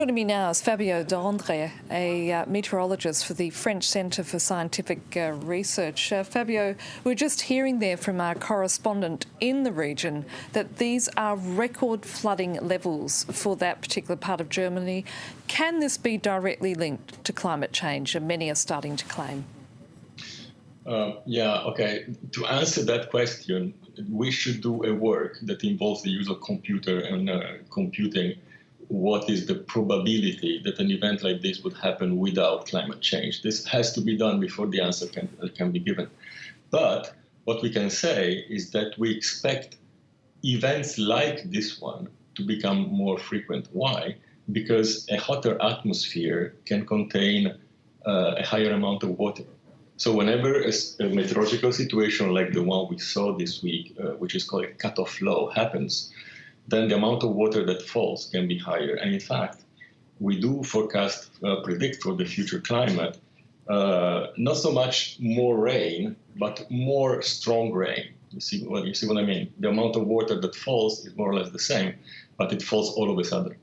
Joining me now is Fabio d'André, a meteorologist for the French Centre for Scientific Research. Fabio, we're just hearing there from our correspondent in the region that these are record flooding levels for that particular part of Germany. Can this be directly linked to climate change? And many are starting to claim. Okay. To answer that question, we should do a work that involves the use of computer and computing what is the probability that an event like this would happen without climate change. This has to be done before the answer can be given. But what we can say is that we expect events like this one to become more frequent. Why? Because a hotter atmosphere can contain a higher amount of water. So whenever a meteorological situation like the one we saw this week, which is called a cutoff flow, happens, then the amount of water that falls can be higher. And in fact, we do predict for the future climate, not so much more rain, but more strong rain. You see what I mean? The amount of water that falls is more or less the same, but it falls all of a sudden.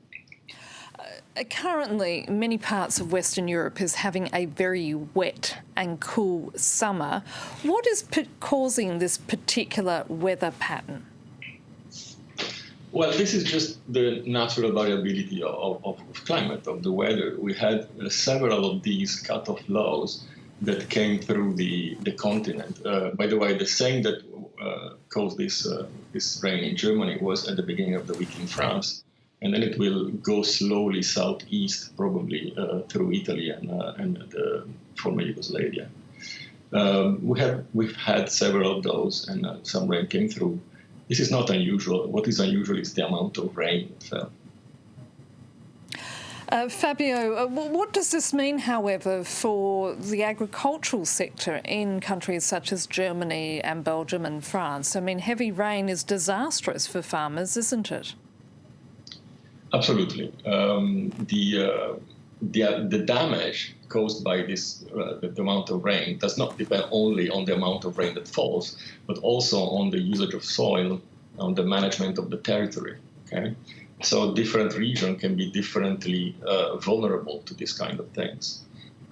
Currently, many parts of Western Europe is having a very wet and cool summer. What is causing this particular weather pattern? Well, this is just the natural variability of climate, of the weather. We had several of these cutoff lows that came through the continent. By the way, the same that caused this rain in Germany was at the beginning of the week in France. And then it will go slowly southeast, probably through Italy and the former Yugoslavia. We've had several of those, and some rain came through. This is not unusual. What is unusual is the amount of rain that fell. Fabio, what does this mean, however, for the agricultural sector in countries such as Germany and Belgium and France? I mean, heavy rain is disastrous for farmers, isn't it? Absolutely. The damage caused by the amount of rain does not depend only on the amount of rain that falls, but also on the usage of soil, on the management of the territory. Okay, so different regions can be differently vulnerable to this kind of things.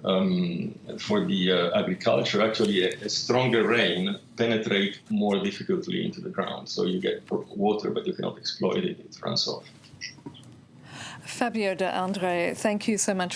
For the agriculture, actually, a stronger rain penetrates more difficultly into the ground. So you get water, but you cannot exploit it; it runs off. Fabio d'André, thank you so much.